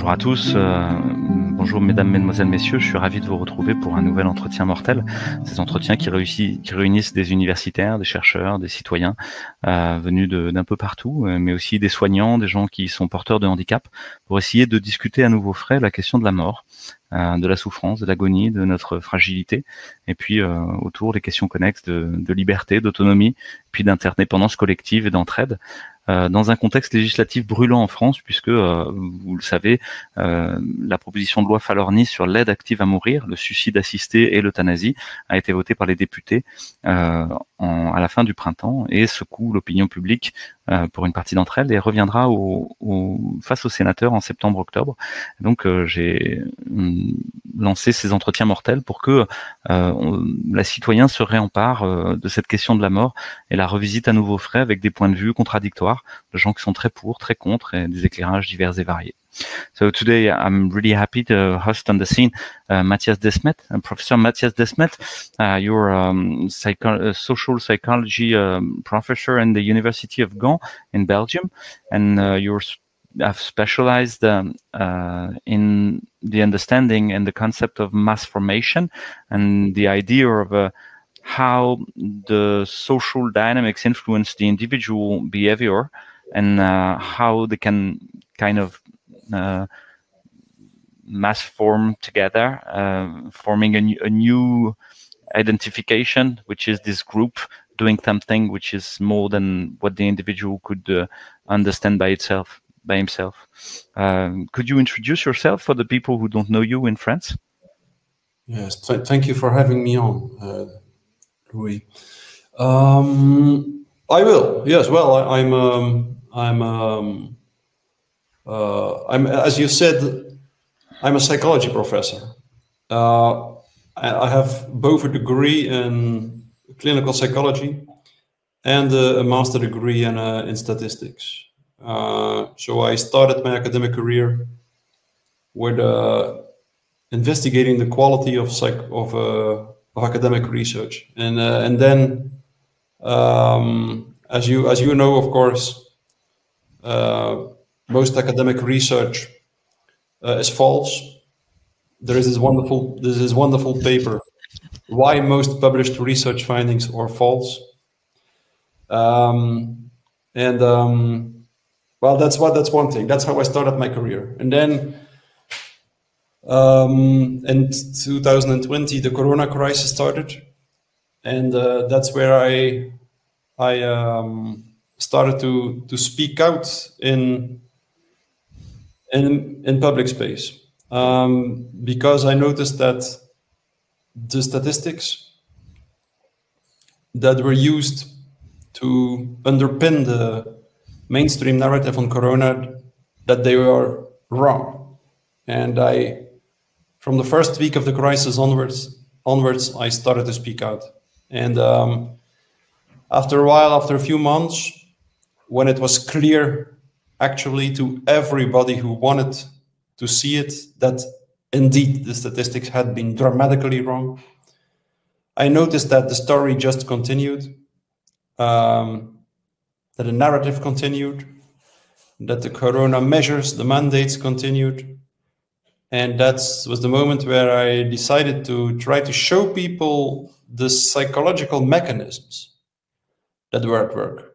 Bonjour à tous, bonjour mesdames, mesdemoiselles, messieurs, je suis ravi de vous retrouver pour un nouvel entretien mortel. Ces entretiens qui réunissent des universitaires, des chercheurs, des citoyens venus d'un peu partout, mais aussi des soignants, des gens qui sont porteurs de handicap, pour essayer de discuter à nouveau frais la question de la mort, de la souffrance, de l'agonie, de notre fragilité, et puis autour des questions connexes de liberté, d'autonomie, puis d'interdépendance collective et d'entraide. Dans un contexte législatif brûlant en France, puisque, vous le savez, la proposition de loi Falorni sur l'aide active à mourir, le suicide assisté et l'euthanasie a été votée par les députés à la fin du printemps et secoue l'opinion publique pour une partie d'entre elles et reviendra face aux sénateurs en septembre-octobre. Donc j'ai lancé ces entretiens mortels pour que la citoyenne se réempare de cette question de la mort et la revisite à nouveau frais avec des points de vue contradictoires, de gens qui sont très pour, très contre et des éclairages divers et variés. So today I'm really happy to host on the scene Mattias Desmet, Professor Mattias Desmet. You're social psychology professor in the University of Gand in Belgium, and have specialized in the understanding and the concept of mass formation and the idea of how the social dynamics influence the individual behavior and how they can kind of mass form together, forming a new identification, which is this group doing something which is more than what the individual could understand by himself. Could you introduce yourself for the people who don't know you in France? Yes, thank you for having me on, Louis. I will. Yes. Well, I'm as you said, I'm a psychology professor. I have both a degree in clinical psychology and a master degree in statistics. So I started my academic career with investigating the quality of academic research, and then as you know, of course, most academic research is false. There is this wonderful paper, Why Most Published Research Findings Are False. Well, that's one thing. That's how I started my career. And then in 2020, the Corona crisis started, and that's where I started to speak out in public space, because I noticed that the statistics that were used to underpin the mainstream narrative on Corona, that they were wrong. And from the first week of the crisis onwards, I started to speak out. And after a while, after a few months, when it was clear actually to everybody who wanted to see it, that indeed the statistics had been dramatically wrong, I noticed that the story just continued, that the narrative continued, that the Corona measures, the mandates continued. And that was the moment where I decided to try to show people the psychological mechanisms that were at work,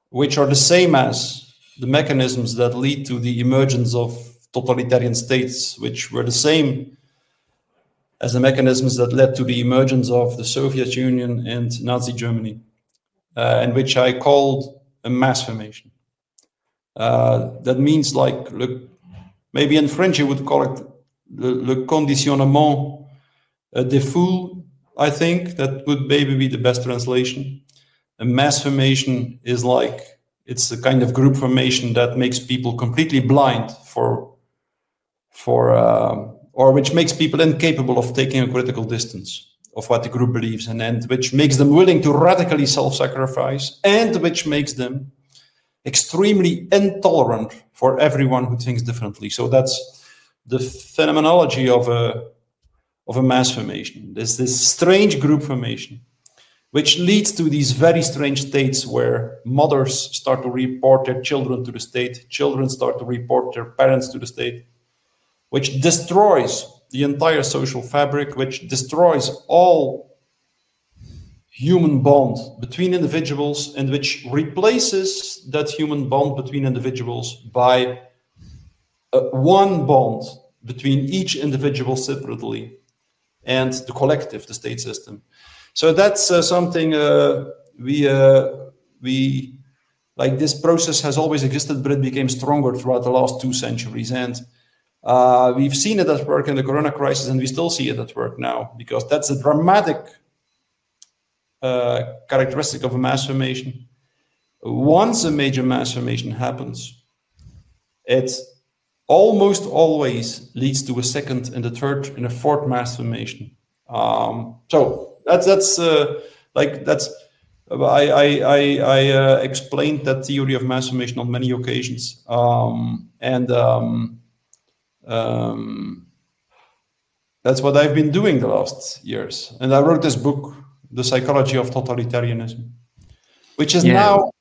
which are the same as the mechanisms that lead to the emergence of totalitarian states, which were the same as the mechanisms that led to the emergence of the Soviet Union and Nazi Germany, and which I called a mass formation. That means, like, maybe in French you would call it le conditionnement des foules. I think that would maybe be the best translation. A mass formation is like, it's a kind of group formation that makes people completely blind or which makes people incapable of taking a critical distance of what the group believes, and which makes them willing to radically self-sacrifice, and which makes them extremely intolerant for everyone who thinks differently. So that's the phenomenology of a mass formation. There's this strange group formation, which leads to these very strange states where mothers start to report their children to the state, children start to report their parents to the state, which destroys the entire social fabric, which destroys all human bond between individuals, and which replaces that human bond between individuals by one bond between each individual separately and the collective, the state system. So that's something we like. This process has always existed, but it became stronger throughout the last 2 centuries. And we've seen it at work in the Corona crisis, and we still see it at work now, because that's a dramatic characteristic of a mass formation. Once a major mass formation happens, it almost always leads to a second and a third and a fourth mass formation. So that's I explained that theory of mass formation on many occasions, that's what I've been doing the last years. And I wrote this book, The Psychology of Totalitarianism, which is now.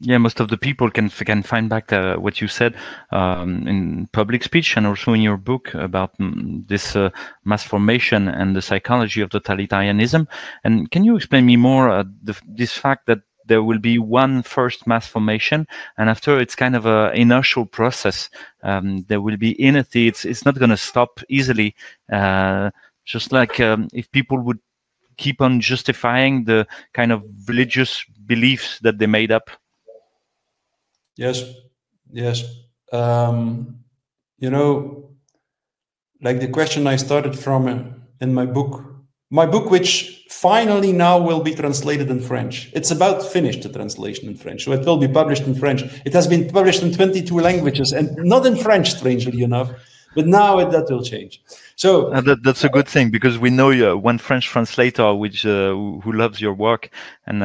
Yeah, most of the people can find back what you said in public speech, and also in your book about this mass formation and the psychology of totalitarianism. And can you explain me more this fact that there will be one first mass formation, and after it's kind of an inertial process. There will be inertia. It's not going to stop easily. Just like if people would keep on justifying the kind of religious beliefs that they made up. Yes, yes. You know, like the question I started from in my book, which finally now will be translated in French. It's about finished, the translation in French. So it will be published in French. It has been published in 22 languages and not in French, strangely enough. But now that will change. So that's a good thing, because we know one French translator who loves your work, and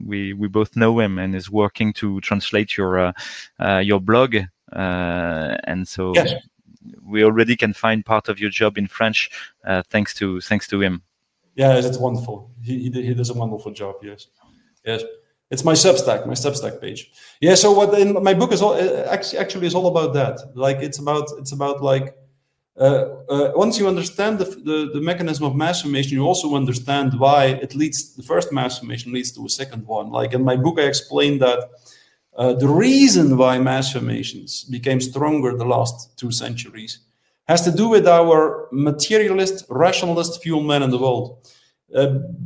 we both know him, and is working to translate your blog, and so yes. We already can find part of your job in French thanks to him. Yeah, it's wonderful. He does a wonderful job. Yes, yes. It's my Substack page. Yeah. So what in my book is actually is all about that. Like it's about like once you understand the mechanism of mass formation, you also understand why the first mass formation leads to a second one. Like in my book, I explained that the reason why mass formations became stronger the last 2 centuries has to do with our materialist, rationalist view on man in the world.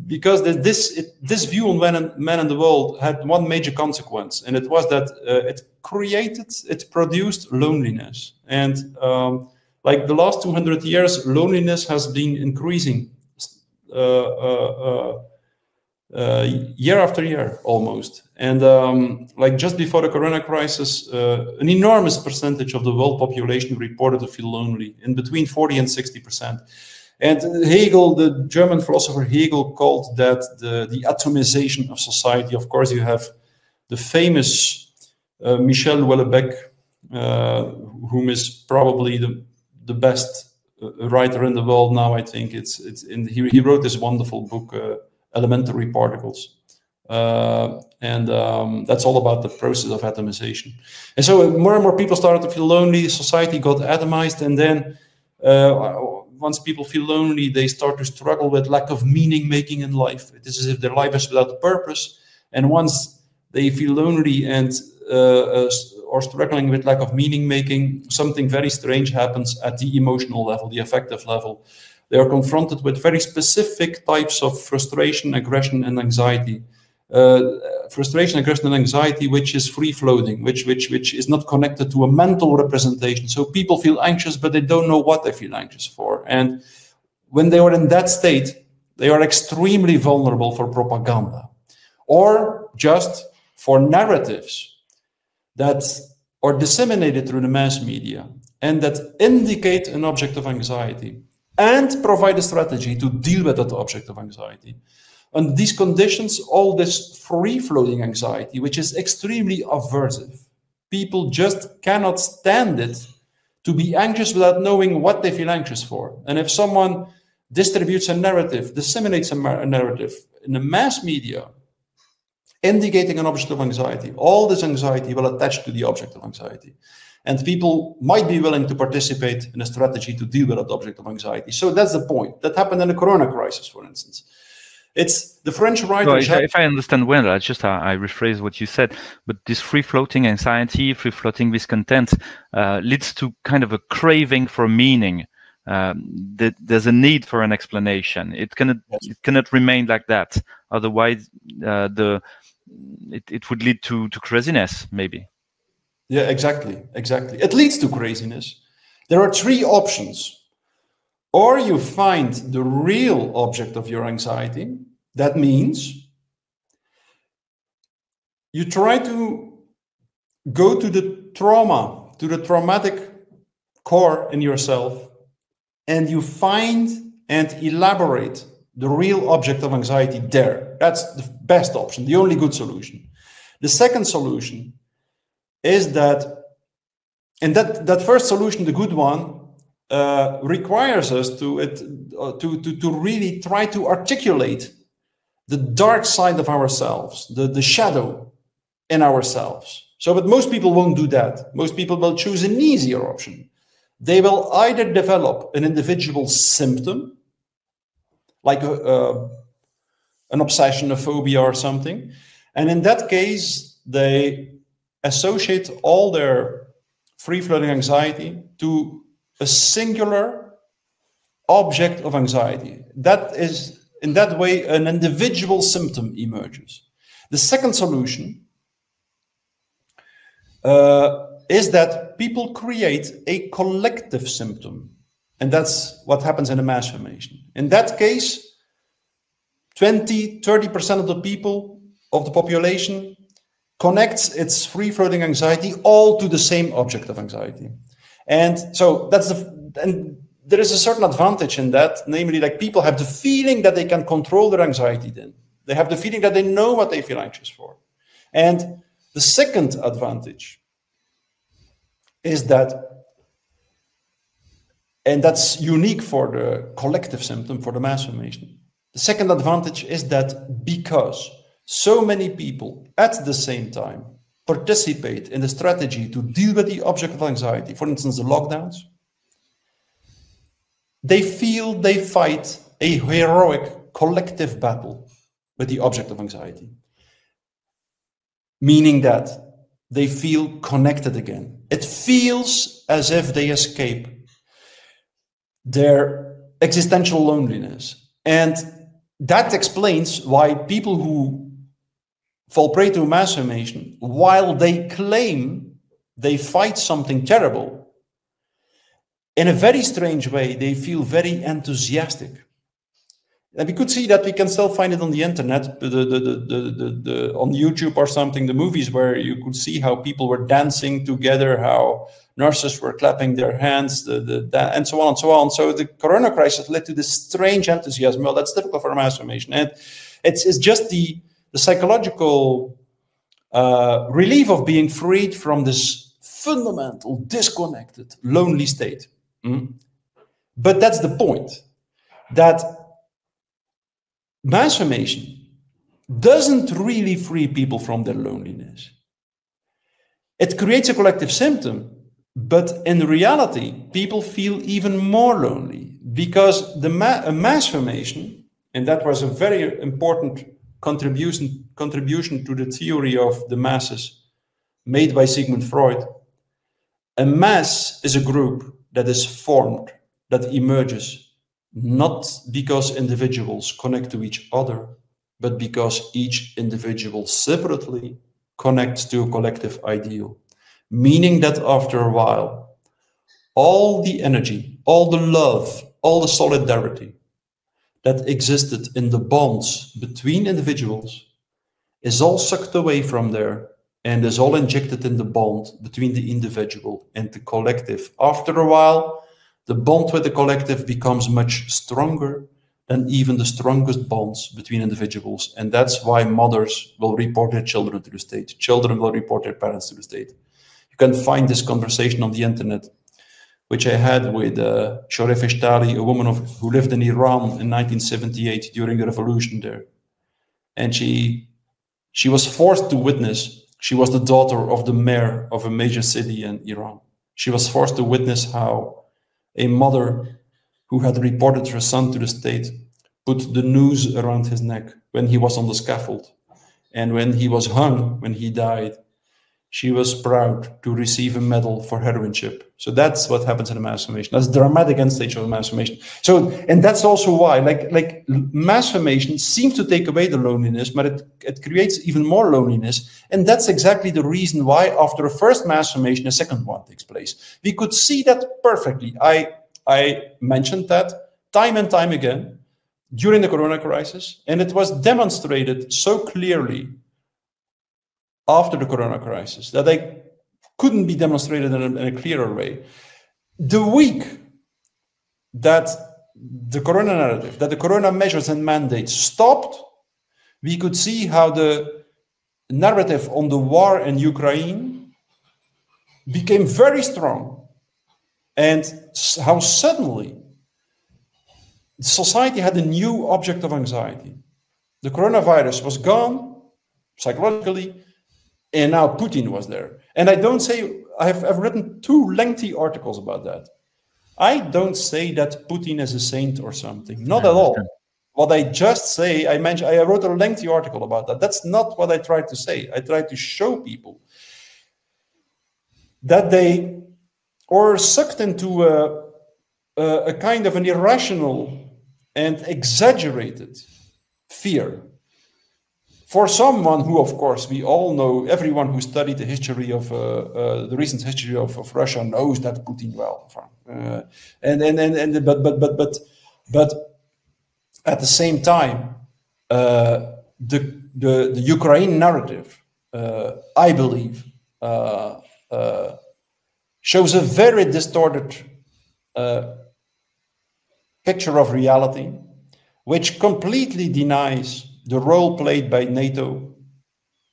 Because this view on man in the world had one major consequence, and it was that it produced loneliness. And like the last 200 years, loneliness has been increasing year after year almost. And like just before the Corona crisis, an enormous percentage of the world population reported to feel lonely, in between 40 and 60%. And Hegel, the German philosopher Hegel, called that the atomization of society. Of course, you have the famous Michel Houellebecq, whom is probably the best writer in the world now. I think he wrote this wonderful book, Elementary Particles, and that's all about the process of atomization. And so more and more people started to feel lonely. Society got atomized, and then once people feel lonely, they start to struggle with lack of meaning making in life. It is as if their life is without purpose. And once they feel lonely and or struggling with lack of meaning making, something very strange happens at the emotional level, the affective level. They are confronted with very specific types of frustration, aggression, and anxiety. Frustration, aggression, and anxiety, which is free-floating, which is not connected to a mental representation. So people feel anxious, but they don't know what they feel anxious for. And when they are in that state, they are extremely vulnerable for propaganda, or just for narratives that are disseminated through the mass media and that indicate an object of anxiety and provide a strategy to deal with that object of anxiety. Under these conditions, all this free-floating anxiety, which is extremely aversive, people just cannot stand it to be anxious without knowing what they feel anxious for. And if someone distributes a narrative, disseminates a narrative in the mass media, indicating an object of anxiety, all this anxiety will attach to the object of anxiety. And people might be willing to participate in a strategy to deal with that object of anxiety. So that's the point. That happened in the Corona crisis, for instance. It's the French writer... Well, if I understand well, I rephrase what you said, but this free-floating anxiety, free-floating discontent leads to kind of a craving for meaning. There's a need for an explanation. It cannot remain like that. Otherwise, it would lead to craziness, maybe. Yeah, exactly. It leads to craziness. There are three options. Or you find the real object of your anxiety. That means you try to go to the trauma, to the traumatic core in yourself, and you find and elaborate the real object of anxiety there. That's the best option, the only good solution. The second solution is that, and that first solution, the good one, requires us to really try to articulate the dark side of ourselves, the shadow in ourselves. So, but most people won't do that. Most people will choose an easier option. They will either develop an individual symptom, like an obsession, a phobia or something. And in that case, they associate all their free-floating anxiety to a singular object of anxiety. That is, in that way, an individual symptom emerges. The second solution is that people create a collective symptom. And that's what happens in a mass formation. In that case, 20–30% of the people, of the population, connects its free-floating anxiety all to the same object of anxiety. And so that's and there is a certain advantage in that, namely, like, people have the feeling that they can control their anxiety then. They have the feeling that they know what they feel anxious for. And the second advantage is that, and that's unique for the collective symptom, for the mass formation. The second advantage is that because so many people at the same time participate in the strategy to deal with the object of anxiety, for instance, the lockdowns, they feel they fight a heroic collective battle with the object of anxiety, meaning that they feel connected again. It feels as if they escape their existential loneliness. And that explains why people who fall prey to mass formation, while they claim they fight something terrible, in a very strange way, they feel very enthusiastic. And we could see that. We can still find it on the internet, on YouTube or something, the movies where you could see how people were dancing together, how nurses were clapping their hands, and so on and so on. So the Corona crisis led to this strange enthusiasm. Well, that's typical for mass formation. And it's just the psychological relief of being freed from this fundamental, disconnected, lonely state. But that's the point, that mass formation doesn't really free people from their loneliness. It creates a collective symptom, but in reality, people feel even more lonely, because a mass formation, and that was a very important contribution to the theory of the masses made by Sigmund Freud. A mass is a group that is formed, that emerges, not because individuals connect to each other, but because each individual separately connects to a collective ideal. Meaning that after a while, all the energy, all the love, all the solidarity that existed in the bonds between individuals is all sucked away from there and is all injected in the bond between the individual and the collective. After a while, the bond with the collective becomes much stronger than even the strongest bonds between individuals. And that's why mothers will report their children to the state. Children will report their parents to the state. You can find this conversation on the internet, which I had with Shoref Eshtali, a woman who lived in Iran in 1978 during the revolution there. And she was forced to witness. She was the daughter of the mayor of a major city in Iran. She was forced to witness how a mother who had reported her son to the state put the noose around his neck when he was on the scaffold. And when he was hung, when he died, she was proud to receive a medal for heroineship. So that's what happens in a mass formation. That's the dramatic end stage of a mass formation. So, and that's also why, like mass formation seems to take away the loneliness, but it creates even more loneliness. And that's exactly the reason why after a first mass formation, a second one takes place. We could see that perfectly. I mentioned that time and time again during the Corona crisis, and it was demonstrated so clearly after the Corona crisis that they couldn't be demonstrated in a clearer way. The week that the Corona narrative, that the Corona measures and mandates stopped, we could see how the narrative on the war in Ukraine became very strong, and how suddenly society had a new object of anxiety. The coronavirus was gone psychologically, and now Putin was there. And I don't say, I've written 2 lengthy articles about that. I don't say that Putin is a saint or something, not at all. What I just say, I wrote a lengthy article about that. That's not what I tried to say. I tried to show people that they are sucked into a kind of an irrational and exaggerated fear. For someone who, of course, we all know, everyone who studied the history of the recent history of Russia knows that Putin well. But at the same time, the Ukraine narrative, I believe, shows a very distorted picture of reality, which completely denies the role played by NATO,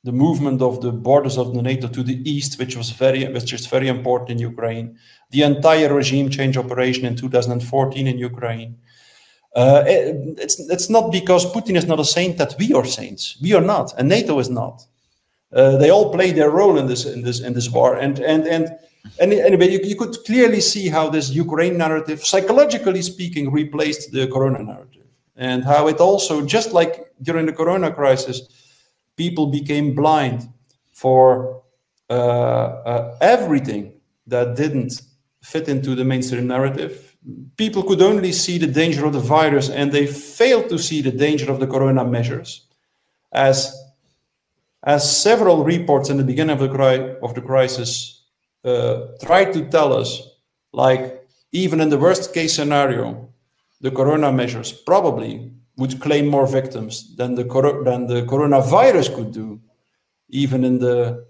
the movement of the borders of the NATO to the east, which is very important in Ukraine, the entire regime change operation in 2014 in Ukraine. It's not because Putin is not a saint that we are saints. We are not, and NATO is not. They all play their role in this war, and anyway, you could clearly see how this Ukraine narrative, psychologically speaking, replaced the Corona narrative. And how it also, just like during the Corona crisis, people became blind for everything that didn't fit into the mainstream narrative. People could only see the danger of the virus, and they failed to see the danger of the Corona measures. As several reports in the beginning of the crisis tried to tell us, like even in the worst case scenario, the Corona measures probably would claim more victims than the coronavirus could do, even in the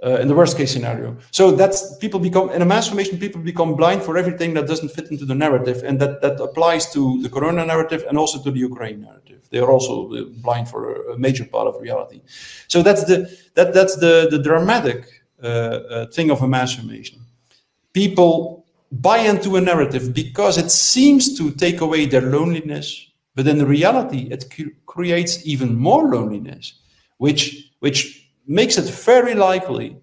worst case scenario. So that's people become, in a mass formation, people become blind for everything that doesn't fit into the narrative, and that applies to the Corona narrative and also to the Ukraine narrative. They are also blind for a major part of reality. So that's the dramatic thing of a mass formation. People buy into a narrative because it seems to take away their loneliness, but in reality, it creates even more loneliness, which makes it very likely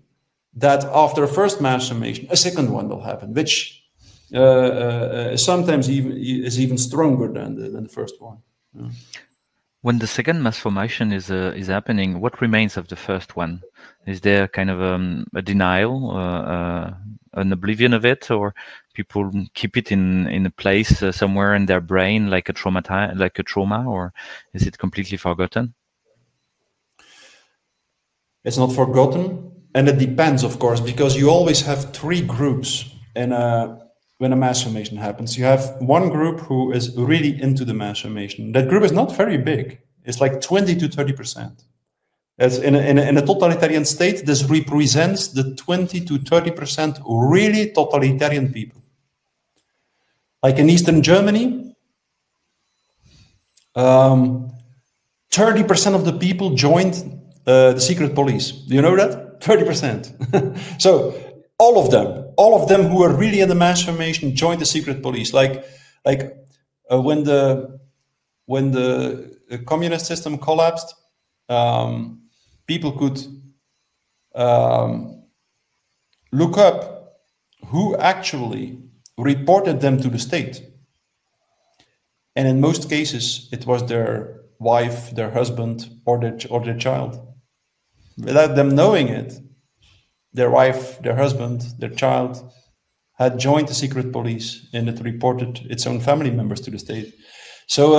that after a first mass formation, a second one will happen, which sometimes is even stronger than the first one. Yeah. When the second mass formation is happening, what remains of the first one? Is there kind of a denial, an oblivion of it, or people keep it in a place somewhere in their brain, like a trauma, or is it completely forgotten? It's not forgotten, and it depends, of course, because you always have 3 groups when a mass formation happens. You have one group who is really into the mass formation. That group is not very big. It's like 20 to 30%. As in a totalitarian state, this represents the 20 to 30% really totalitarian people. Like in Eastern Germany, 30% of the people joined the secret police. Do you know that? 30%. So all of them who are really in the mass formation joined the secret police. Like when the communist system collapsed, people could look up who actually reported them to the state. And in most cases, it was their wife, their husband, or their child. Without them knowing it, their wife, their husband, their child had joined the secret police, and it reported its own family members to the state. So,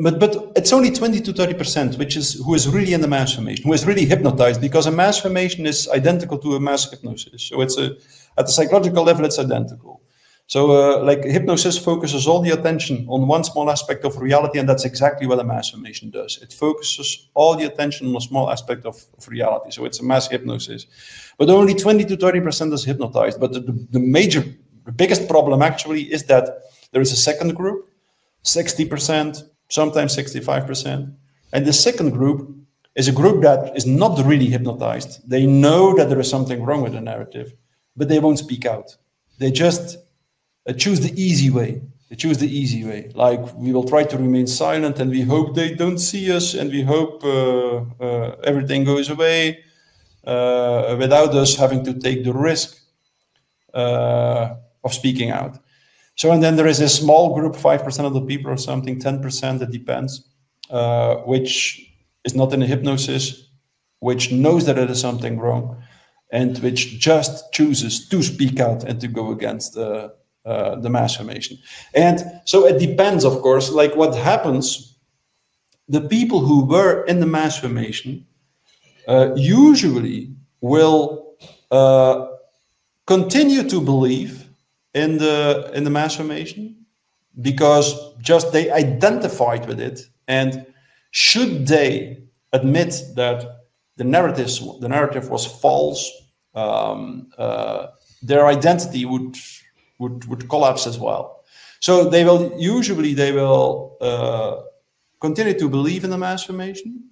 but it's only 20 to 30%, who is really in the mass formation, who is really hypnotized, because a mass formation is identical to a mass hypnosis. So it's at the psychological level, it's identical. So like hypnosis focuses all the attention on one small aspect of reality, and that's exactly what a mass formation does. It focuses all the attention on a small aspect of reality. So it's a mass hypnosis. But only 20 to 30% is hypnotized. But the biggest problem actually is that there is a second group, 60%, sometimes 65%. And the second group is a group that is not really hypnotized. They know that there is something wrong with the narrative, but they won't speak out. They just choose the easy way. They choose the easy way. Like, we will try to remain silent, and we hope they don't see us, and we hope everything goes away without us having to take the risk of speaking out. So, and then there is a small group, 5% of the people or something, 10%, it depends, which is not in a hypnosis, which knows that it is something wrong, and which just chooses to speak out and to go against the mass formation. And so it depends, of course, like what happens. The people who were in the mass formation usually will continue to believe in the mass formation, because just they identified with it, and should they admit that the narrative was false, their identity would collapse as well. So they will continue to believe in the mass formation,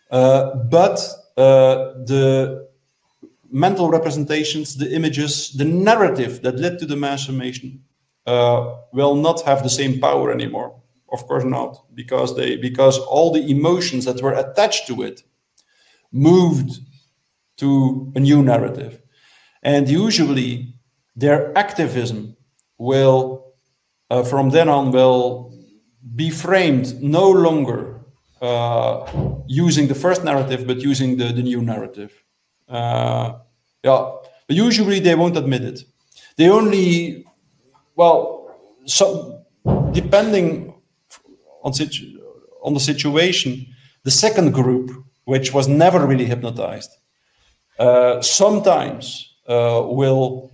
but the mental representations, the images, the narrative that led to the mass formation will not have the same power anymore. Of course not, because all the emotions that were attached to it moved to a new narrative. And usually their activism will, from then on, will be framed no longer using the first narrative, but using the new narrative. But usually they won't admit it. They only, depending on the situation, the second group, which was never really hypnotized, sometimes will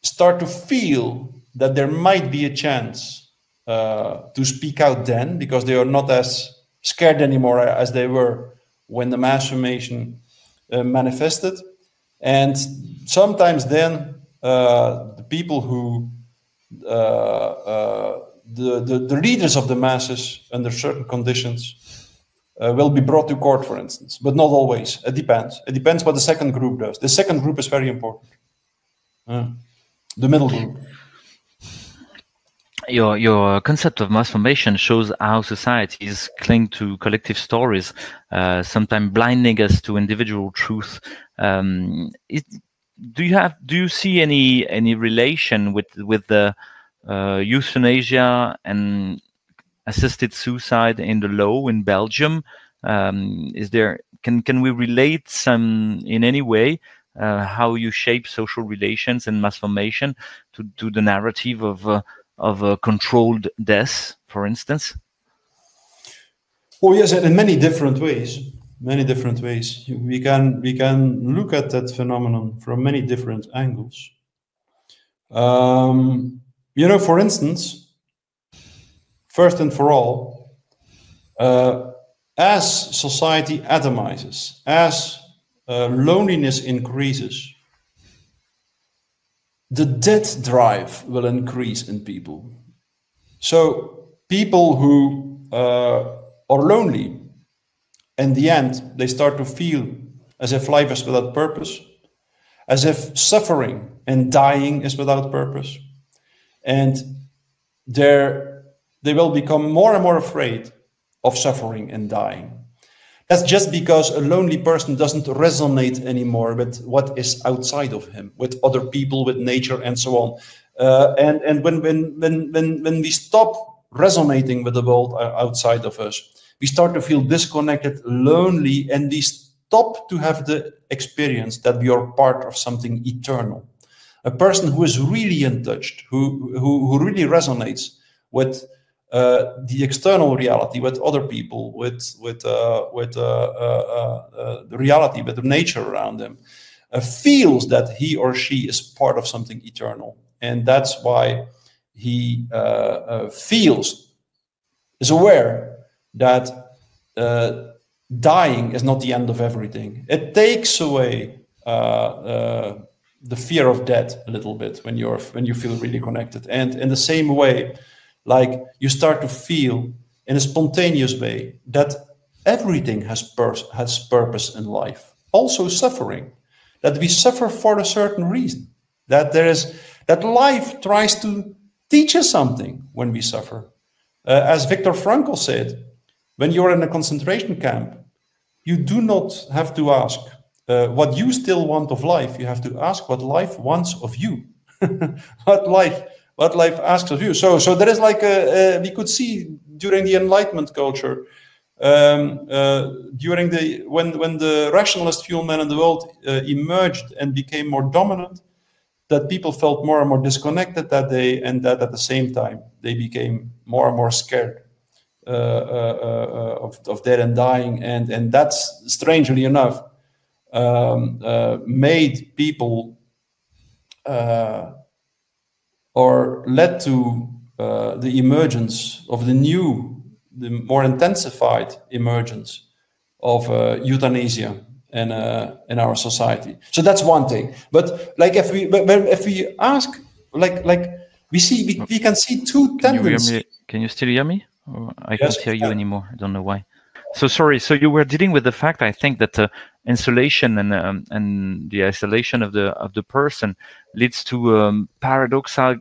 start to feel that there might be a chance to speak out then, because they are not as scared anymore as they were when the mass formation manifested. And sometimes then the people who the leaders of the masses under certain conditions will be brought to court, for instance, but not always. It depends. It depends what the second group does. The second group is very important. The middle group. Your concept of mass formation shows how societies cling to collective stories, sometimes blinding us to individual truth. Do you see any relation with the euthanasia and assisted suicide in the law in Belgium? Can we relate in any way how you shape social relations and mass formation to the narrative of a controlled death, for instance? Oh yes, in many different ways. Many different ways. We can look at that phenomenon from many different angles. For instance, first and for all, as society atomizes, as loneliness increases, the death drive will increase in people. So people who are lonely, in the end, they start to feel as if life is without purpose, as if suffering and dying is without purpose. And they will become more and more afraid of suffering and dying. That's just because a lonely person doesn't resonate anymore with what is outside of him, with other people, with nature, and so on. And when we stop resonating with the world outside of us, we start to feel disconnected, lonely, and we stop to have the experience that we are part of something eternal. A person who is really in touch, who really resonates with the external reality, with other people, with the reality, with the nature around them, feels that he or she is part of something eternal, and that's why he is aware that dying is not the end of everything. It takes away the fear of death a little bit when you feel really connected, and in the same way, like you start to feel in a spontaneous way that everything has purpose in life, also suffering, that we suffer for a certain reason, that life tries to teach us something when we suffer. As Viktor Frankl said, when you're in a concentration camp, you do not have to ask what you still want of life. You have to ask what life wants of you. What life asks of you. So there is like we could see during the Enlightenment culture, when the rationalist few men in the world emerged and became more dominant, that people felt more and more disconnected that day, and that at the same time they became more and more scared of death and dying, and that's, strangely enough, made people or led to the emergence of the more intensified emergence of euthanasia in our society. So that's one thing. But like if we ask, like we can see two tendencies. Can you still hear me? I can't hear you anymore. I don't know why. So sorry. So you were dealing with the fact, I think, that insulation and the isolation of the person leads to paradoxal,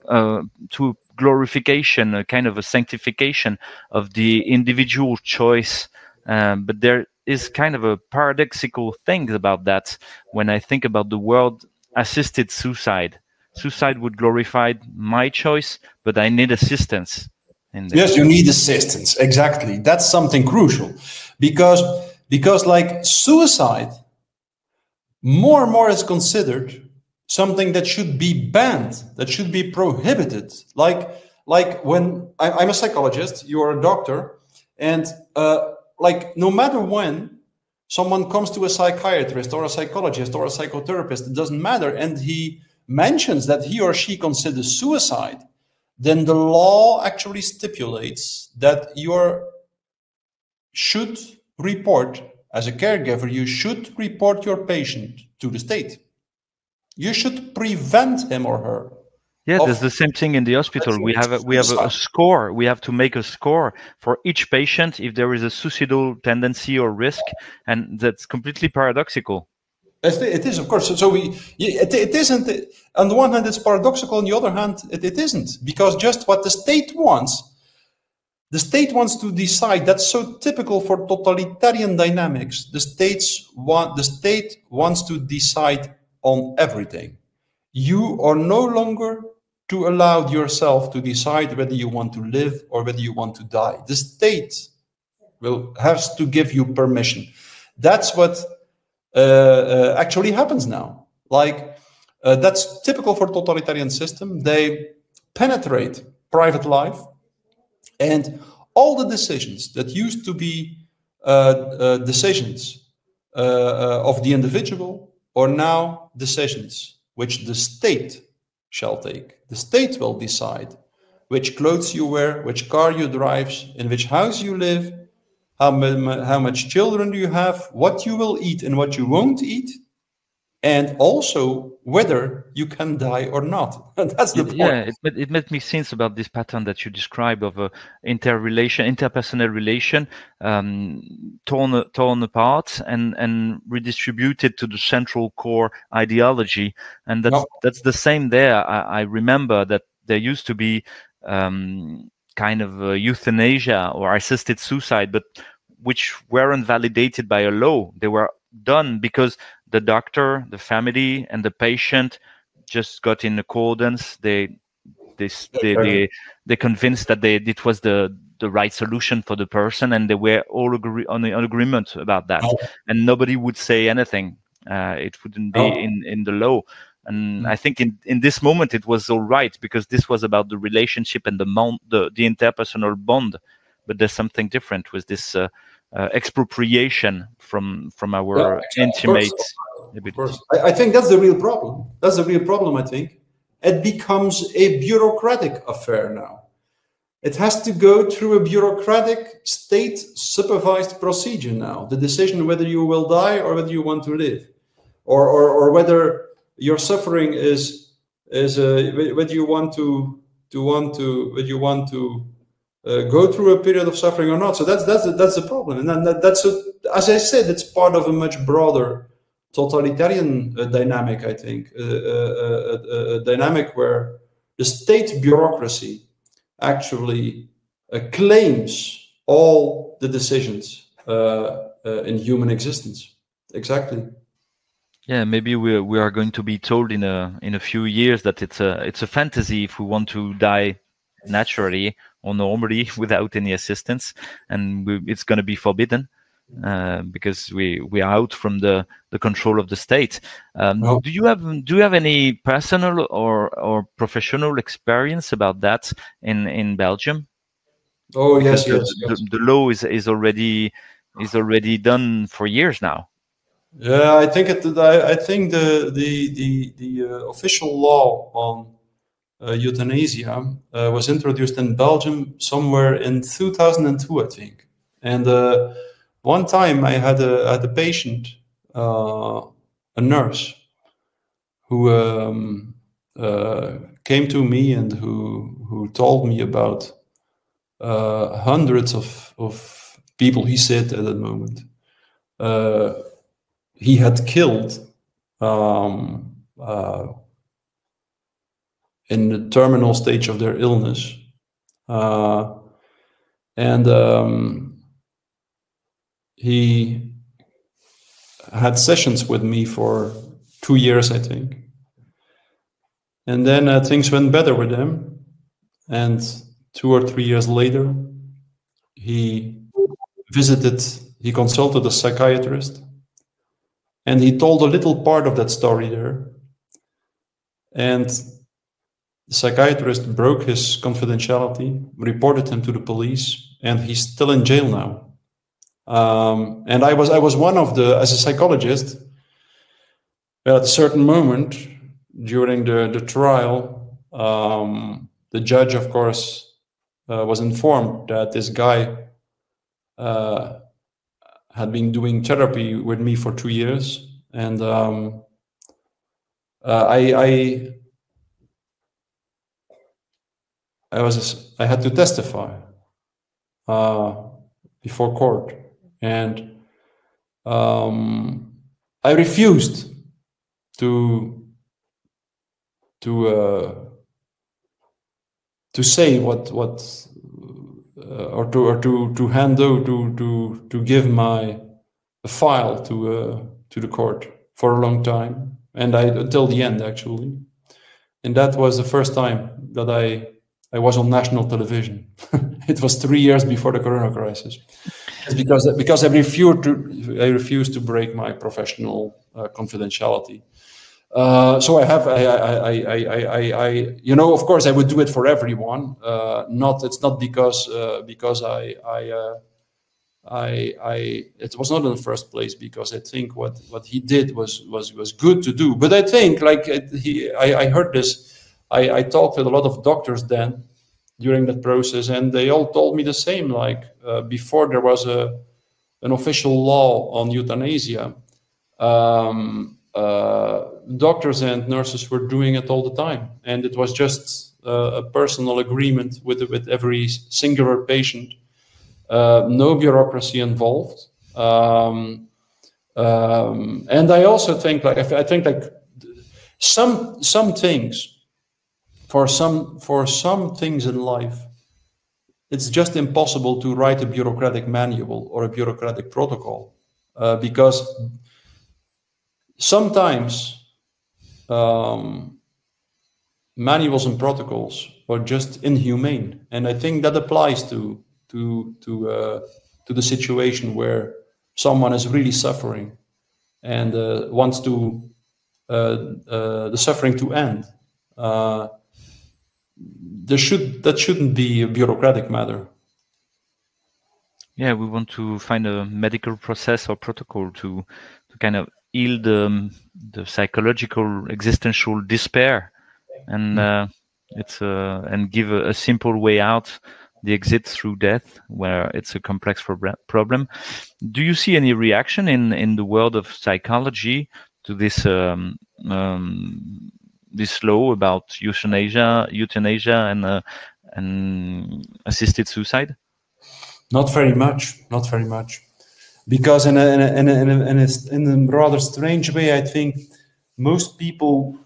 to glorification, a kind of a sanctification of the individual choice. But there is kind of a paradoxical thing about that. When I think about the word assisted suicide, suicide would glorify my choice, but I need assistance. Yes, you need assistance. Exactly. That's something crucial, because like suicide more and more is considered something that should be banned, that should be prohibited. Like when I'm a psychologist, you are a doctor, and like no matter when someone comes to a psychiatrist or a psychologist or a psychotherapist, it doesn't matter, and he mentions that he or she considers suicide, then the law actually stipulates that you should report, as a caregiver, you should report your patient to the state. You should prevent him or her. Yeah, there's the same thing in the hospital. We have a score. We have to make a score for each patient if there is a suicidal tendency or risk, and that's completely paradoxical. It is, of course. So it isn't. On the one hand, it's paradoxical. On the other hand, it isn't, because just what the state wants to decide. That's so typical for totalitarian dynamics. The state wants to decide on everything. You are no longer to allow yourself to decide whether you want to live or whether you want to die. The state has to give you permission. That's what actually happens now. Like that's typical for totalitarian system. They penetrate private life, and all the decisions that used to be decisions of the individual are now decisions which the state shall take. The state will decide which clothes you wear, which car you drive, in which house you live, how much children you have, what you will eat and what you won't eat, and also whether you can die or not. That's the point. Yeah, it made me think about this pattern that you describe of interpersonal relation, torn apart and redistributed to the central core ideology, and that's the same there. I remember that there used to be kind of euthanasia or assisted suicide, but which weren't validated by a law. They were done because the doctor, the family, and the patient just got in accordance. They convinced that it was the right solution for the person, and they were all on agreement about that. And nobody would say anything. It wouldn't be in the law. And I think in this moment it was all right, because this was about the relationship and the interpersonal bond. But there's something different with this expropriation from our intimate ability. I think that's the real problem. That's the real problem, I think. It becomes a bureaucratic affair now. It has to go through a bureaucratic, state-supervised procedure now. The decision whether you will die or whether you want to live, or whether your suffering is whether you want to go through a period of suffering or not. So that's the problem, and then that's as I said, it's part of a much broader totalitarian dynamic. I think a dynamic where the state bureaucracy actually claims all the decisions in human existence. Exactly. Yeah, maybe we are going to be told in a few years that it's a fantasy if we want to die naturally or normally without any assistance, and it's going to be forbidden because we are out from the control of the state. Do you have any personal or professional experience about that in Belgium? Oh yes, yes. The law is already done for years now. Yeah, I think the official law on euthanasia was introduced in Belgium somewhere in 2002, I think. And one time I had a patient, a nurse, who came to me and who told me about hundreds of people, he said at that moment, he had killed in the terminal stage of their illness. He had sessions with me for 2 years, I think. And then things went better with him. And 2 or 3 years later, he consulted a psychiatrist. And he told a little part of that story there. And the psychiatrist broke his confidentiality, reported him to the police, and he's still in jail now. And I was one of as a psychologist, at a certain moment during the trial, the judge, of course, was informed that this guy had been doing therapy with me for 2 years, and I had to testify before court, and I refused to say what or to hand over to give my file to the court for a long time, and until the end actually, and that was the first time that I was on national television. It was 3 years before the Corona crisis. It's because I refused to break my professional confidentiality. So of course I would do it for everyone. It's not because it was not in the first place, because I think what he did was good to do. But I think, like, I heard this. I talked with a lot of doctors then during that process, and they all told me the same. Like before there was an official law on euthanasia, doctors and nurses were doing it all the time, and it was just a personal agreement with every singular patient. No bureaucracy involved, and I also think some things, for some things in life, it's just impossible to write a bureaucratic manual or a bureaucratic protocol, because sometimes manuals and protocols are just inhumane, and I think that applies to the situation where someone is really suffering and wants to the suffering to end. That shouldn't be a bureaucratic matter. Yeah, we want to find a medical process or protocol to kind of heal the psychological existential despair, and and give a simple way out, the exit through death, where it's a complex problem. Do you see any reaction in the world of psychology to this this law about euthanasia and assisted suicide? Not very much, because in a rather strange way, I think most people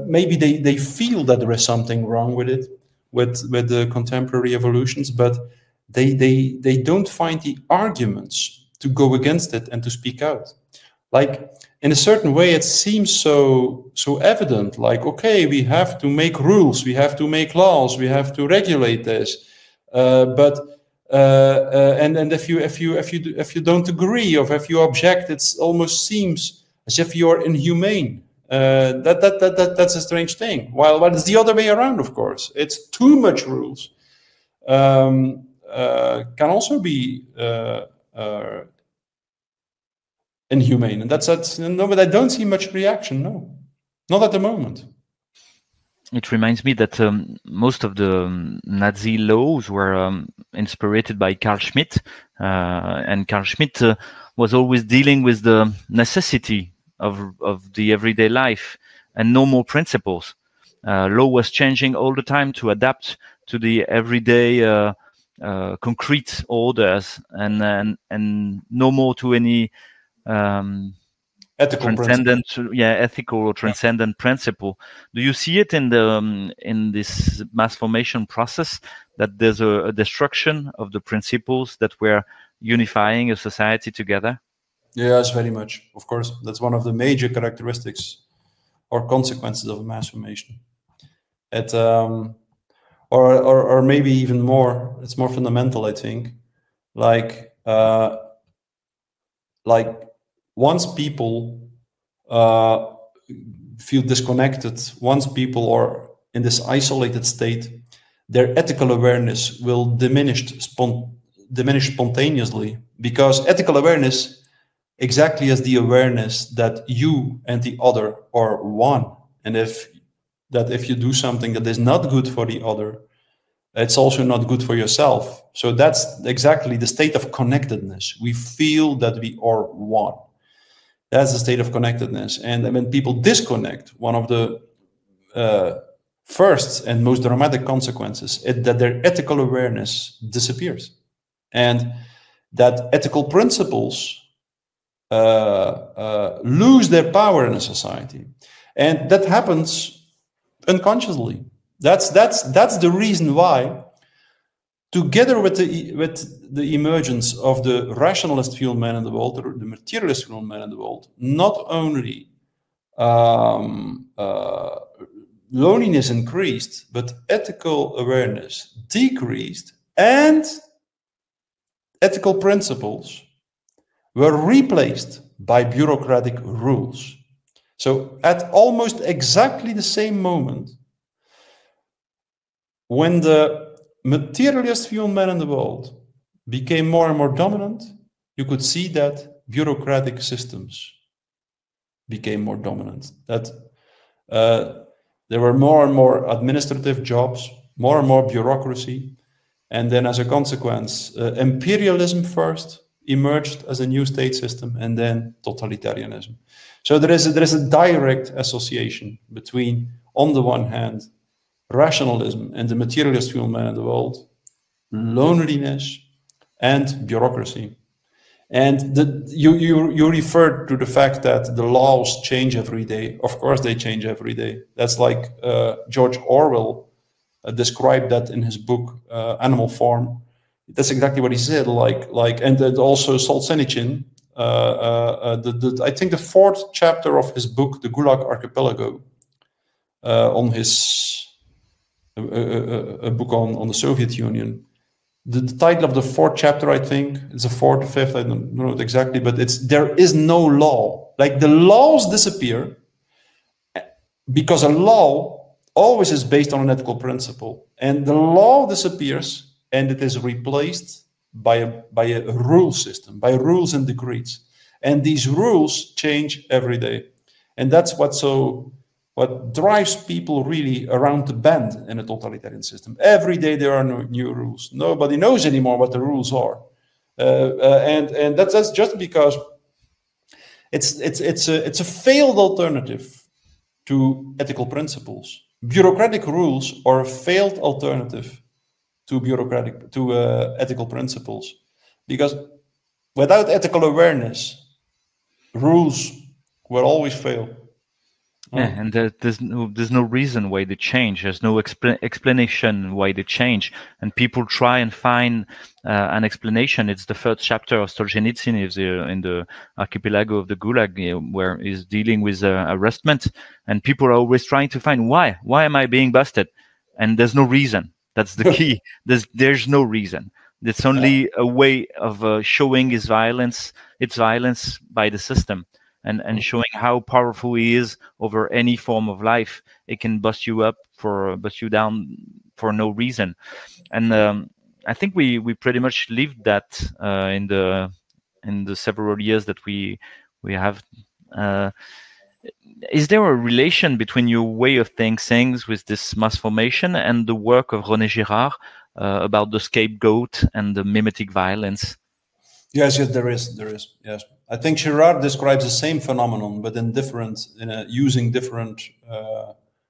maybe they feel that there is something wrong with it, with the contemporary evolutions, but they don't find the arguments to go against it and to speak out. Like, in a certain way, it seems so evident. Like, okay, we have to make rules, we have to make laws, we have to regulate this, but if you don't agree or if you object, it almost seems as if you're inhumane. That's a strange thing. While it's the other way around, of course. It's too much rules. Can also be inhumane, and that's no. But I don't see much reaction. No, not at the moment. It reminds me that most of the Nazi laws were inspired by Carl Schmitt, and Carl Schmitt was always dealing with the necessity of the everyday life and normal principles. Law was changing all the time to adapt to the everyday concrete orders, and no more to any ethical transcendent, ethical or transcendent principle. Do you see it in this mass formation process, that there's a destruction of the principles that were unifying a society together? Yes, very much. Of course, that's one of the major characteristics or consequences of mass formation. It or maybe even more. It's more fundamental, I think. Like once people feel disconnected, once people are in this isolated state, their ethical awareness will diminish spontaneously, because ethical awareness, exactly as the awareness that you and the other are one, and if you do something that is not good for the other, it's also not good for yourself. So that's exactly the state of connectedness. We feel that we are one. That's the state of connectedness. And when people disconnect, one of the first and most dramatic consequences is that their ethical awareness disappears, and that ethical principles lose their power in a society. And that happens unconsciously. That's the reason why, together with the emergence of the rationalist view man in the world, or the materialist view man in the world, not only loneliness increased, but ethical awareness decreased, and ethical principles were replaced by bureaucratic rules. So at almost exactly the same moment, when the materialist view man in the world became more and more dominant, you could see that bureaucratic systems became more dominant. That there were more and more administrative jobs, more and more bureaucracy, and then as a consequence, imperialism first emerged as a new state system, and then totalitarianism. So there is a direct association between, on the one hand, rationalism and the materialist view man in the world, loneliness, and bureaucracy. And you referred to the fact that the laws change every day. Of course, they change every day. That's like George Orwell described that in his book Animal Farm. That's exactly what he said. And then also Solzhenitsyn. I think the 4th chapter of his book, The Gulag Archipelago, on his a book on the Soviet Union. The title of the 4th chapter, I think, it's the 4th or 5th, I don't know it exactly, but it's "There is no law." Like the laws disappear because a law always is based on an ethical principle, and the law disappears and it is replaced by a rule system, by rules and decrees. And these rules change every day. And that's what drives people really around the bend in a totalitarian system. Every day there are new rules. Nobody knows anymore what the rules are. And that's just because it's a failed alternative to ethical principles. Bureaucratic rules are a failed alternative to ethical principles, because without ethical awareness, rules will always fail. Yeah, and there's no reason why they change. There's no explanation why they change, and people try and find an explanation. It's the 3rd chapter of Solzhenitsyn in the archipelago of the Gulag, where he's dealing with arrestment, and people are always trying to find why am I being busted, and there's no reason. That's the key. There's no reason. It's only a way of showing its violence by the system. And showing how powerful he is over any form of life. It can bust you down for no reason. And I think we pretty much lived that in the several years that we have. Is there a relation between your way of thinking things with this mass formation and the work of René Girard about the scapegoat and the mimetic violence? Yes, there is. Yes, I think Girard describes the same phenomenon, but using different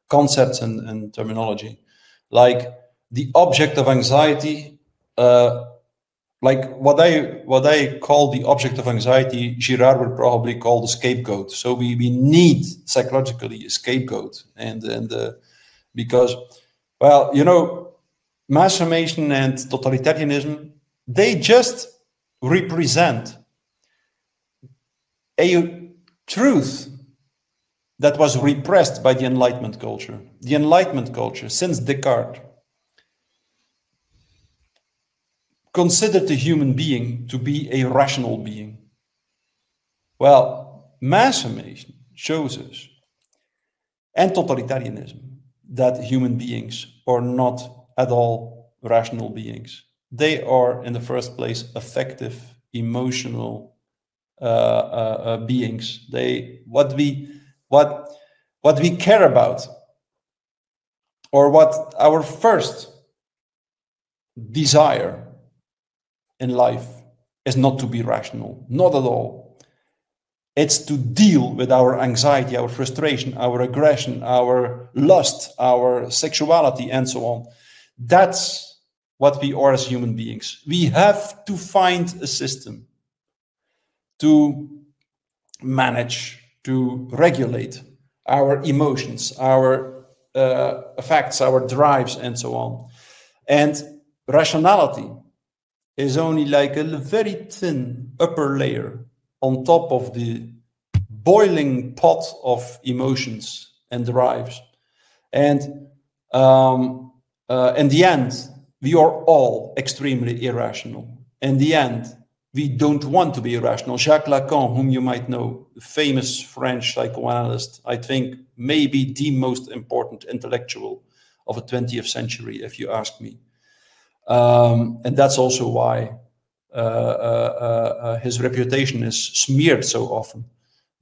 concepts and terminology. Like the object of anxiety, like what I call the object of anxiety, Girard would probably call the scapegoat. So we need psychologically a scapegoat, and because, well, mass formation and totalitarianism, they just represent a truth that was repressed by the Enlightenment culture. The Enlightenment culture, since Descartes, considered the human being to be a rational being. Well, mass formation shows us, and totalitarianism, that human beings are not at all rational beings. They are, in the first place, affective, emotional beings. What we care about, or what our first desire in life, is not to be rational, not at all. It's to deal with our anxiety, our frustration, our aggression, our lust, our sexuality, and so on. That's what we are as human beings. We have to find a system to manage, to regulate our emotions, our affects, our drives, and so on. And rationality is only like a very thin upper layer on top of the boiling pot of emotions and drives. And in the end, we are all extremely irrational. In the end, we don't want to be irrational. Jacques Lacan, whom you might know, the famous French psychoanalyst, I think maybe the most important intellectual of the 20th century, if you ask me. And that's also why his reputation is smeared so often,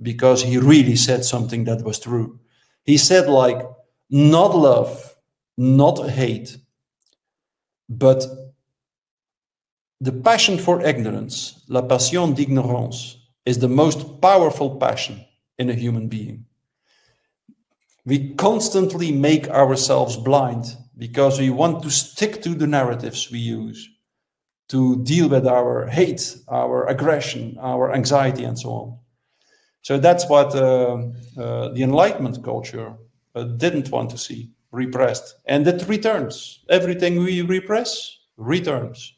because he really said something that was true. He said, like, not love, not hate, but the passion for ignorance, la passion d'ignorance, is the most powerful passion in a human being. We constantly make ourselves blind because we want to stick to the narratives we use to deal with our hate, our aggression, our anxiety, and so on. So that's what the Enlightenment culture didn't want to see. repressed, and it returns. Everything we repress returns.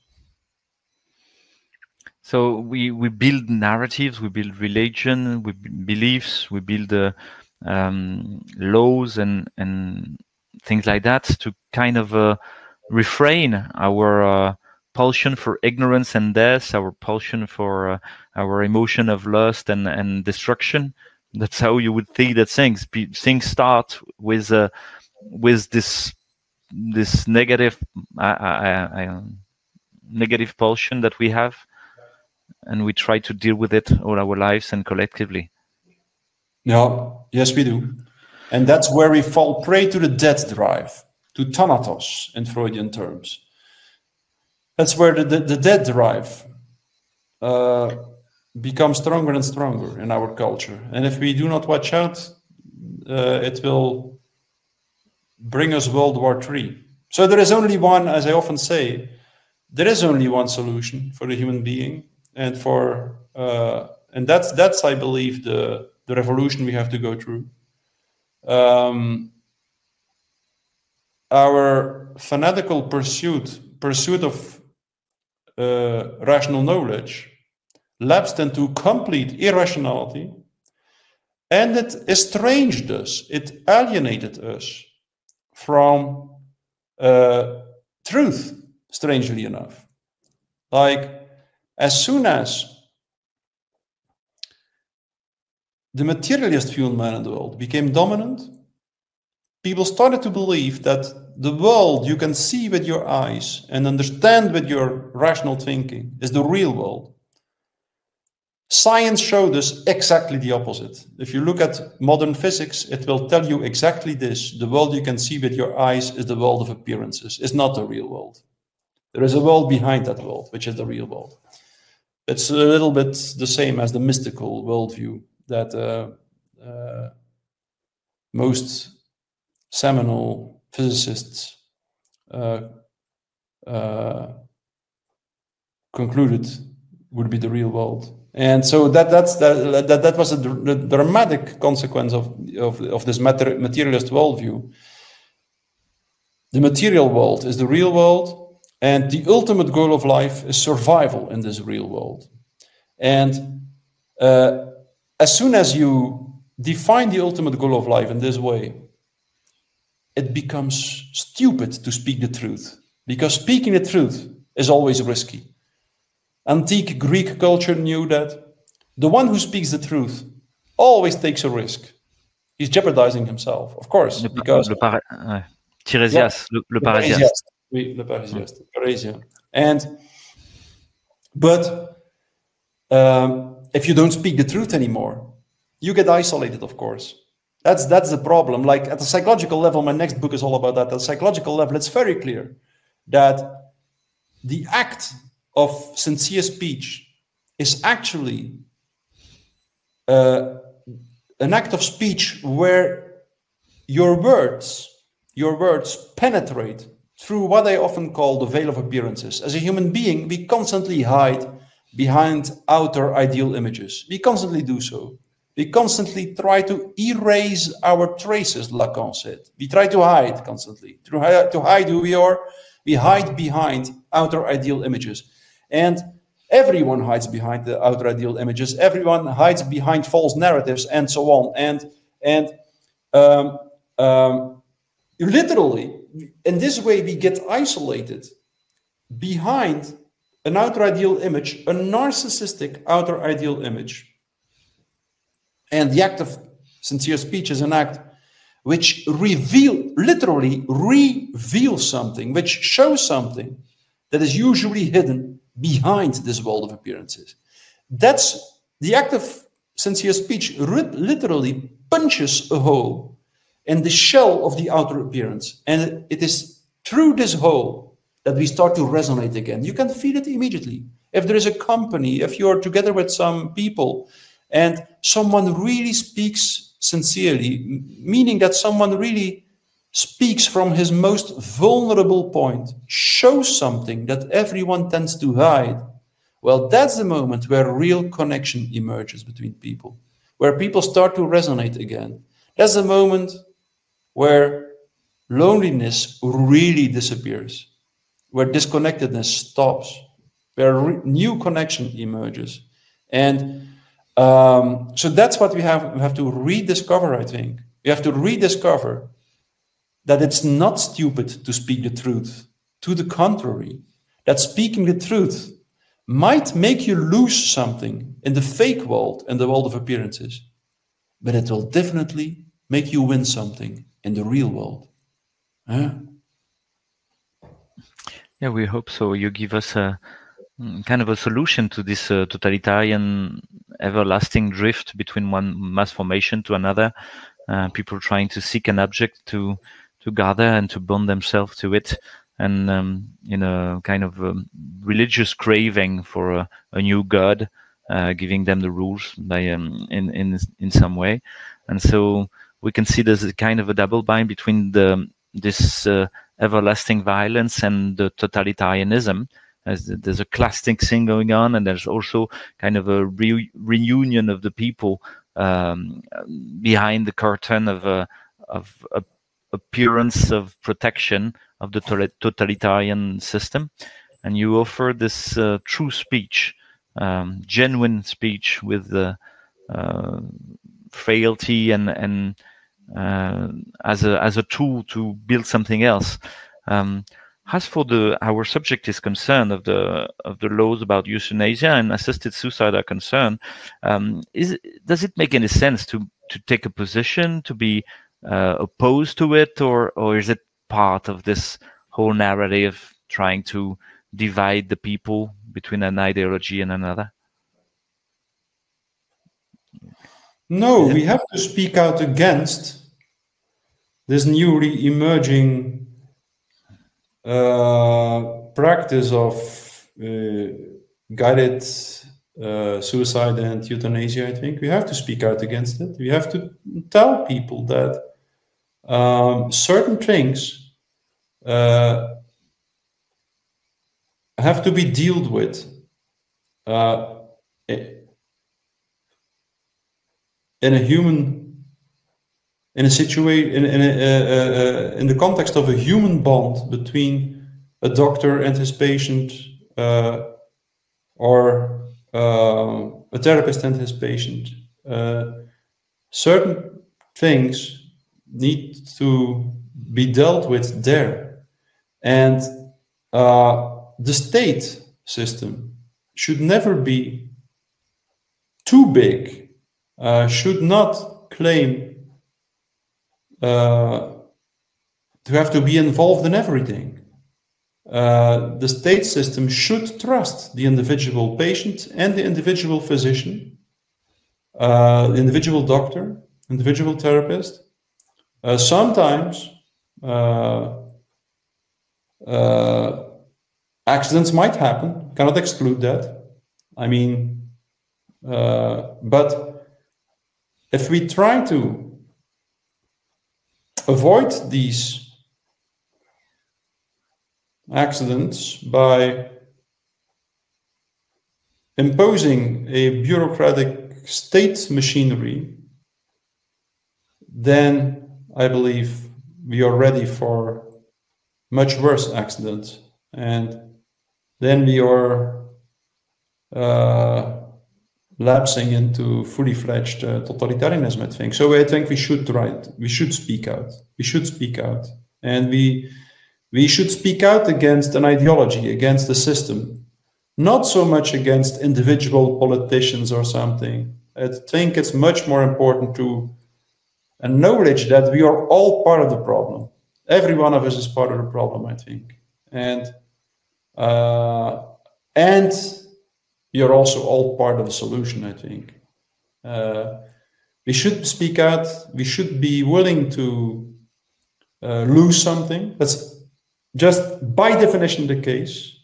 So we build narratives, we build religion, we build beliefs, we build laws and things like that to kind of refrain our pulsion for ignorance and death, our pulsion for our emotion of lust and destruction. That's how you would think that things start with this negative negative pulsion that we have, and we try to deal with it all our lives and collectively. Yeah, yes, we do. And that's where we fall prey to the death drive, to thanatos in Freudian terms. That's where the death drive becomes stronger and stronger in our culture. And if we do not watch out, it will bring us World War III. So there is only one, as I often say, there is only one solution for the human being, and that's I believe the revolution we have to go through. Our fanatical pursuit of rational knowledge lapsed into complete irrationality, and it estranged us, it alienated us from truth, strangely enough. Like, as soon as the materialist view of man in the world became dominant, people started to believe that the world you can see with your eyes and understand with your rational thinking is the real world. Science showed us exactly the opposite. If you look at modern physics, it will tell you exactly this. The world you can see with your eyes is the world of appearances. It's not the real world. There is a world behind that world, which is the real world. It's a little bit the same as the mystical worldview that most seminal physicists concluded would be the real world. And so that was a dramatic consequence of this materialist worldview. The material world is the real world, and the ultimate goal of life is survival in this real world. And as soon as you define the ultimate goal of life in this way, it becomes stupid to speak the truth, because speaking the truth is always risky. Antique Greek culture knew that the one who speaks the truth always takes a risk. He's jeopardizing himself, of course, because... Tiresias, yeah, le Parasias. Oui, le Parasias, Parasian. But if you don't speak the truth anymore, you get isolated, of course. That's the problem. Like, at the psychological level, my next book is all about that. At the psychological level, it's very clear that the act of sincere speech is actually an act of speech where your words penetrate through what I often call the veil of appearances. As a human being, we constantly hide behind outer ideal images. We constantly do so. We constantly try to erase our traces, Lacan said. We try to hide constantly. To hide who we are, we hide behind outer ideal images. And everyone hides behind the outer ideal images. Everyone hides behind false narratives and so on. And literally, in this way, we get isolated behind an outer ideal image, a narcissistic outer ideal image. And the act of sincere speech is an act which literally reveals something, which shows something that is usually hidden behind this world of appearances. That's the act of sincere speech literally punches a hole in the shell of the outer appearance. And it is through this hole that we start to resonate again. You can feel it immediately. If there is a company, if you're together with some people and someone really speaks sincerely, meaning that someone really speaks from his most vulnerable point, shows something that everyone tends to hide, well, that's the moment where real connection emerges between people, where people start to resonate again. That's the moment where loneliness really disappears, where disconnectedness stops, where new connection emerges. And so that's what we have to rediscover, I think. We have to rediscover that it's not stupid to speak the truth. To the contrary, that speaking the truth might make you lose something in the fake world and the world of appearances, but it will definitely make you win something in the real world. Huh? Yeah, we hope so. You give us a kind of a solution to this totalitarian everlasting drift between one mass formation to another. People trying to seek an object to gather and to bond themselves to it, and in a kind of religious craving for a new god, giving them the rules by in some way. And so we can see there's a kind of a double bind between this everlasting violence and the totalitarianism. As there's a classic thing going on, and there's also kind of a reunion of the people behind the curtain of appearance of protection of the totalitarian system. And you offer this true speech, genuine speech with frailty and as a tool to build something else. As for our subject is concerned, of the laws about euthanasia and assisted suicide are concerned, does it make any sense to take a position, to be opposed to it, or is it part of this whole narrative trying to divide the people between an ideology and another? No, we have to speak out against this newly emerging practice of guided suicide and euthanasia. I think we have to speak out against it. We have to tell people that certain things have to be dealt with in a human, in a situation, in the context of a human bond between a doctor and his patient, or a therapist and his patient. Certain things need to be dealt with there, and the state system should never be too big. Should not claim to have to be involved in everything. The state system should trust the individual patient and the individual physician, the individual doctor, individual therapist. Sometimes accidents might happen, cannot exclude that. I mean, but if we try to avoid these accidents by imposing a bureaucratic state machinery, then I believe we are ready for much worse accidents, and then we are lapsing into fully fledged totalitarianism, I think. So I think we should speak out. We should speak out, and we should speak out against an ideology, against the system, not so much against individual politicians or something. I think it's much more important to acknowledge that we are all part of the problem. Every one of us is part of the problem, I think, and you're also all part of the solution, I think. We should speak out. We should be willing to lose something. That's just by definition the case.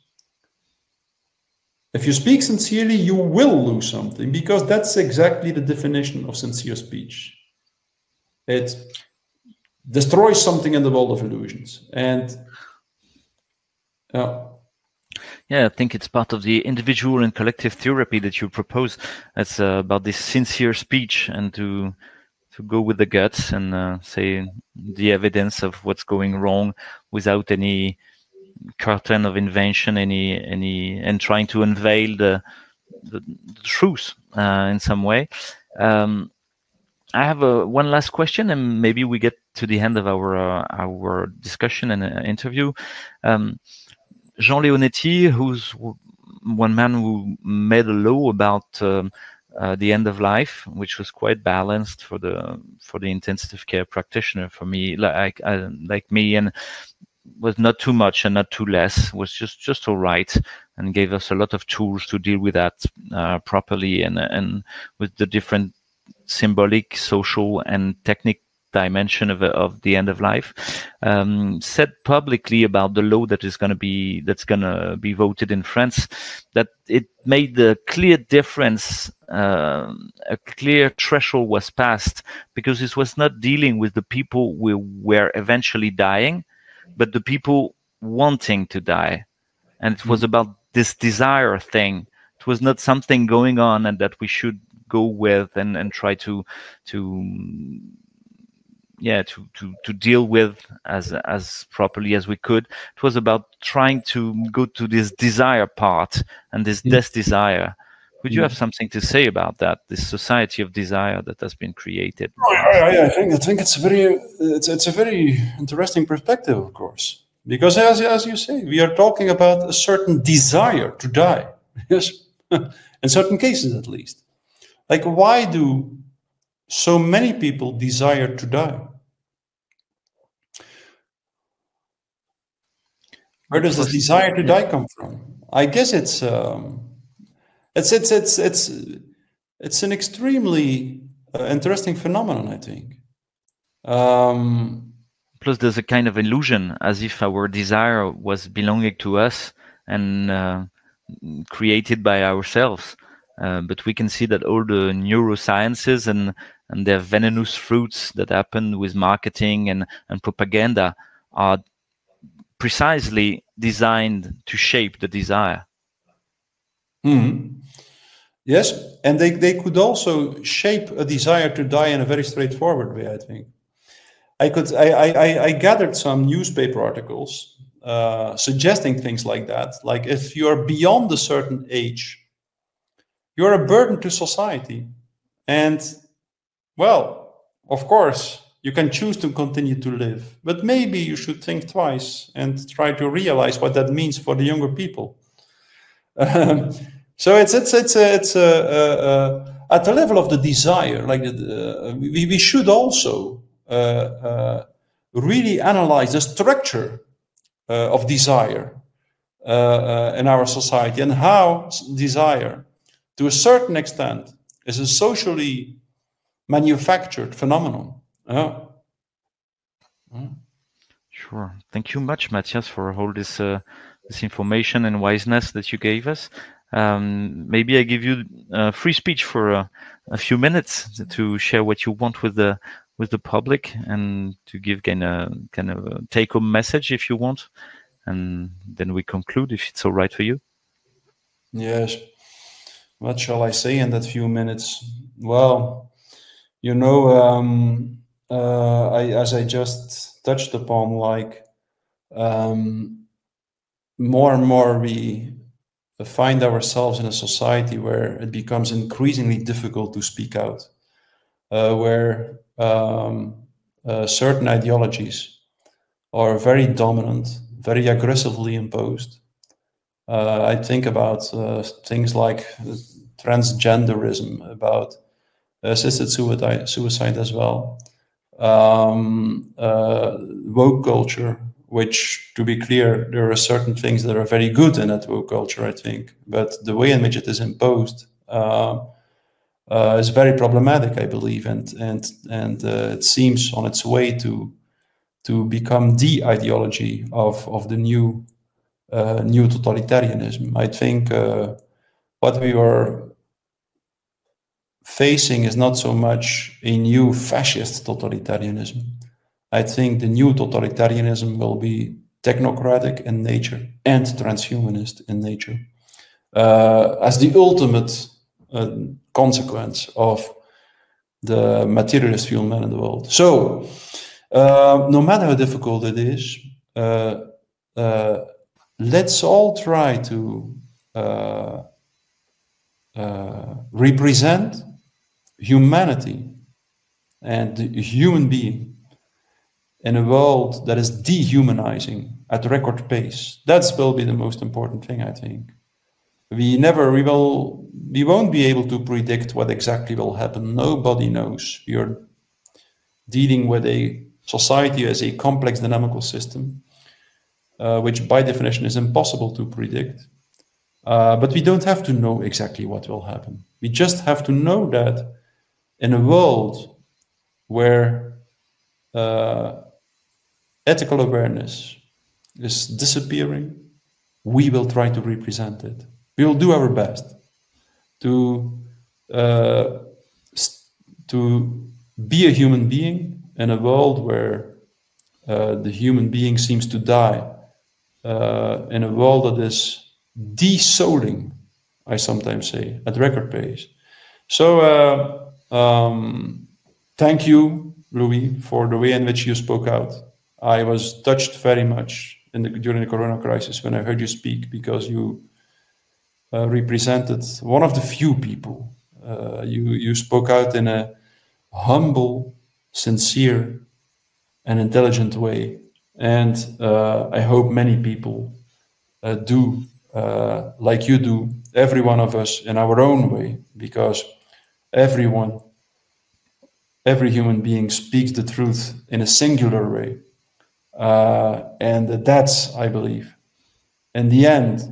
If you speak sincerely, you will lose something, because that's exactly the definition of sincere speech. It destroys something in the world of illusions. And yeah, I think it's part of the individual and collective therapy that you propose. It's about this sincere speech, and to go with the guts and say the evidence of what's going wrong without any curtain of invention, and trying to unveil the truth in some way. I have one last question, and maybe we get to the end of our discussion and interview. Jean Leonetti, who's one man who made a law about the end of life, which was quite balanced for the intensive care practitioner. For me, like me, and was not too much and not too less. Was just all right, and gave us a lot of tools to deal with that properly, and with the different symbolic, social, and technical dimension of the end of life. Said publicly about the law that's going to be voted in France, that it made a clear difference. A clear threshold was passed, because it was not dealing with the people who were eventually dying, but the people wanting to die. And it was about this desire thing. It was not something going on and that we should go with and try to deal with as properly as we could. It was about trying to go to this desire part and this desire. Would you have something to say about that? This society of desire that has been created. I think it's a very interesting perspective, of course, because as you say, we are talking about a certain desire to die. Yes, in certain cases at least. Like, why do so many people desire to die? Where does this desire to die come from? I guess it's an extremely interesting phenomenon, I think. Plus, there's a kind of illusion, as if our desire was belonging to us and created by ourselves. But we can see that all the neurosciences and their venomous fruits that happen with marketing and propaganda are precisely designed to shape the desire. Mm-hmm. Yes, and they could also shape a desire to die in a very straightforward way, I think. I gathered some newspaper articles suggesting things like that. Like, if you are beyond a certain age, you're a burden to society. And, well, of course, you can choose to continue to live, but maybe you should think twice and try to realize what that means for the younger people. So it's at the level of the desire. Like, we should also really analyze the structure of desire in our society, and how desire, to a certain extent, is a socially manufactured phenomenon. Sure. Thank you much, Matthias, for all this information and wiseness that you gave us. Maybe I give you free speech for a few minutes to share what you want with the public, and to give kind of a take-home message if you want, and then we conclude, if it's all right for you. Yes. What shall I say in that few minutes? Well, you know, as I just touched upon, like, more and more we find ourselves in a society where it becomes increasingly difficult to speak out, where certain ideologies are very dominant, very aggressively imposed. I think about things like transgenderism, about assisted suicide as well, woke culture, which, to be clear, there are certain things that are very good in that woke culture, I think, but the way in which it is imposed is very problematic, I believe, and it seems on its way to become the ideology of the new totalitarianism. I think what we are facing is not so much a new fascist totalitarianism. I think the new totalitarianism will be technocratic in nature and transhumanist in nature, as the ultimate consequence of the materialist view on man in the world. So, no matter how difficult it is, let's all try to represent humanity and the human being in a world that is dehumanizing at record pace. That will be the most important thing, I think. We won't be able to predict what exactly will happen. Nobody knows. We are dealing with a society as a complex dynamical system, which by definition is impossible to predict. But we don't have to know exactly what will happen. We just have to know that in a world where ethical awareness is disappearing, we will try to represent it. We will do our best to be a human being in a world where the human being seems to die, in a world that is de-souling, I sometimes say, at record pace. So thank you, Louis, for the way in which you spoke out. I was touched very much during the Corona crisis when I heard you speak, because you represented one of the few people. You spoke out in a humble, sincere, and intelligent way. And I hope many people do like you do, every one of us in our own way, because every human being speaks the truth in a singular way. And that's, I believe, in the end,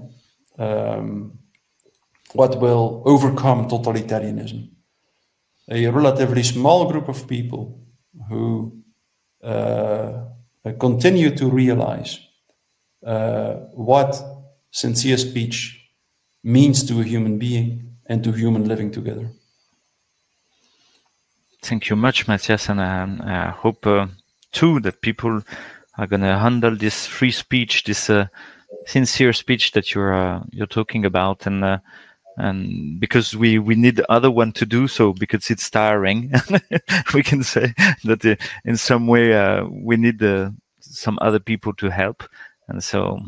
what will overcome totalitarianism. A relatively small group of people who continue to realize what sincere speech means to a human being and to human living together. Thank you much, Matthias, and I hope too that people are going to handle this free speech, this sincere speech that you're talking about, and because we need the other one to do so, because it's tiring. We can say that in some way we need some other people to help, and so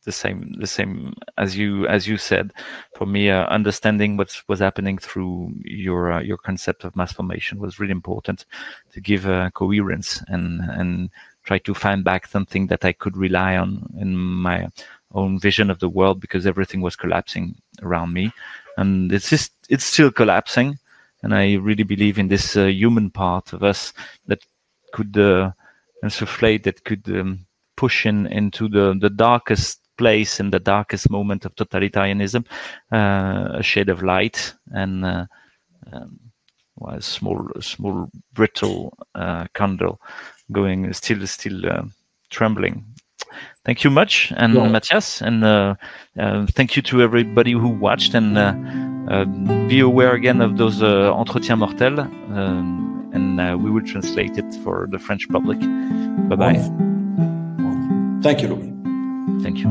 the same as you said. For me, understanding what was happening through your concept of mass formation was really important to give coherence and try to find back something that I could rely on in my own vision of the world, because everything was collapsing around me, and it's still collapsing. And I really believe in this human part of us that could insufflate, that could push into the darkest place, in the darkest moment of totalitarianism, a shade of light, and a small brittle candle going, still trembling. Thank you much, and Matthias, and thank you to everybody who watched, and be aware again of those entretiens mortels, and we will translate it for the French public. Bye-bye. Thank you, Louis. Thank you.